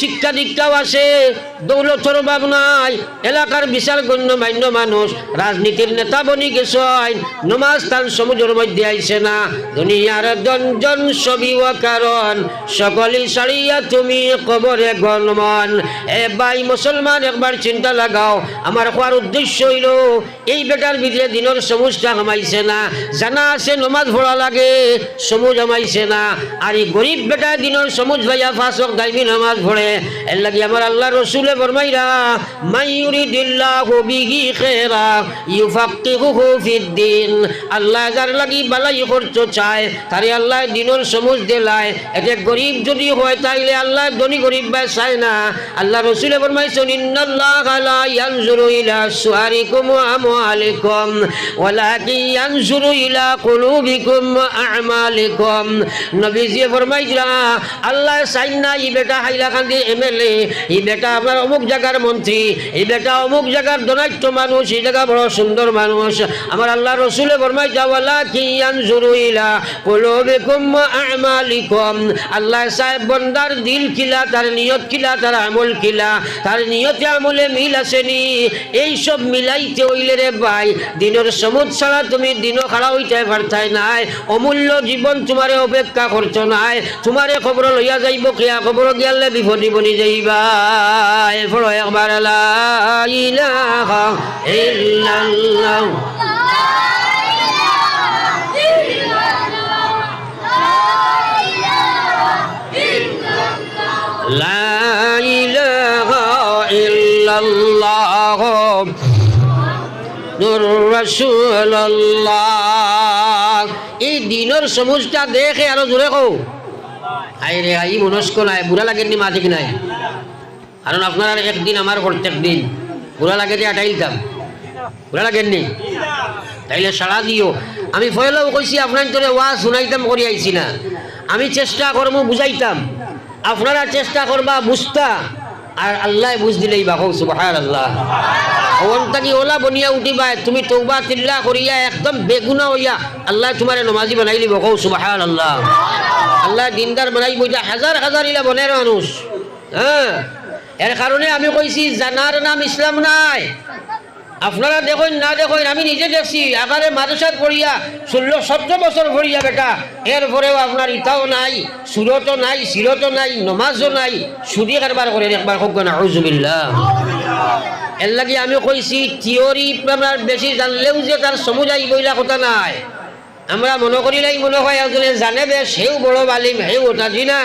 শিক্ষা দীক্ষাও আছে, দৌলতর অভাব নাই, এলাকার বিশাল গণ্যমান্য মানুষ রাজনীতির নেতা বনি গেছেন, নমাজ তার সমুদ্রের মধ্যে আইছে না। দুনিয়ার জনজন ছবি ও কারণ সকলই সারিয়া তুমি কবরে গণমন। এ ভাই মুসলমান, একবার চিন্তা লাগাও। আমার হওয়ার উদ্দেশ্য হইল এই বেটার ভিতরে দিনের সমুজটা কমাইছে না, জানা আছে নমাজ পড়া লাগে, সমুজ কমাইছে না। আর এই গরিব বেটা দিনের সমুজ ভাইয়া ফাঁসক দাইমি নামাজ পড়ে। এর লাগে আমার আল্লাহ রসুলে ফরমাইরা, মাইয়ুরিদিল্লাহু বিহি খায়রা ইউফাক্কিহুহু ফিদ্দিন। আল্লাহ যার লাগি বালাই করতে চায় তারে আল্লাহ দিনের সমুজ দেলায়। এটা গরিব যদি হয় তাইলে আল্লাহ ধনী গরিব বা চায় না। আল্লাহ রসুলে ফরমাইছেন, ইন্নাল্লাহা লা ইয়ানজুরু ইলা সুআরিকুম ওয়া আমওয়ালিকুম ওয়ালাকিন ইয়ানজুরু ইলা কুলুবিকুম ওয়া আ'মালিকুম। নবীজি ফরমাইলা, আল্লাহ চাই না এই বেটা হাইলাকান্দি এমএলএ, এই বেটা আপনার অমুক জায়গার মন্ত্রী, এই বেটা অমুক জায়গার ধনাঢ্য মানুষ, এই জায়গা বড় সুন্দর মানুষ। আমার আল্লাহ রসুলে ফরমাইলা, ওয়ালাকিন ইয়ানজুরু ইলা কুলুবিকুম ওয়া আ'মালিকুম। আল্লাহ সাহেব বন্দার দিল কিলা, তার নিয়ত কিলা, তার আমল কিলা, তার নিয়তে আমলে মিল আসেনি। এইসব মিলাইতে হইলে রে ভাই দিনের সমুদ ছাড়া তুমি দিনও খাড়া হইতে পারতাই নাই। অমূল্য জীবন তোমারে অপেক্ষা করছো নাই। তোমারে খবর লইয়া যাইব কিয়া, খবর গিয়ালে বিপদী বনি যাইবা। এরপর একবার লা ইলাহা ইল্লাল্লাহ, লা ইলাহা ইল্লাল্লাহ নূর রাসূলুল্লাহ। এই দিনের সমুজটা দেখে আরো জোরে কও, আই রে আই মনস্ক নাই, বুড়া লাগেননি মা ঠিক নাই। কারণ আপনার একদিন আমার প্রত্যেক দিন বুড়া লাগে যে আটাইলতাম, বুড়া লাগেননি তাইলে সারা দিও। আমি ফয়লাও কইছি আপনার তোরে ওয়াজ শুনাইতাম করি আইছি না, আমি চেষ্টা করবো বুঝাইতাম, আপনারা চেষ্টা করবা বুঝতা, আর আল্লাহ বুঝ দিলেই বা হোক সুবহানাল্লাহ। ওনটাকি ওলা বনিয়া উঠিবা, তুমি তওবা তিল্লা করিয়া একদম বেগুনা হইয়া আল্লাহ তোমারে নমাজি বানাই দিব, হোক সুবহানাল্লাহ। আল্লাহ দিনদার বানাই বইটা হাজার হাজার ইলা বনের মানুষ। হ্যাঁ, এর কারণে আমি কইছি জানার নাম ইসলাম নাই। আপনারা দেখুন না দেখুন, আমি নিজে দেখছি আগারে মাদ্রাসাত পড়িয়া 16-17 বছর পড়িয়া বেটা, এরপরেও আপনার ইটাও নাই, সুরতও নাই, সিরতও নাই, নমাজও নাই, সুদি কারবার করেন। একবার হোক না আউযুবিল্লাহ। এর লাগে আমি কইছি থিওরি আপনার বেশি জানলেও যে তার সমুজাই বইলা কথা নাই। আমরা মনে করিলাই মনে হয় একজনে জানে বে সেও বড় বালিম, হেও ওটা জি না।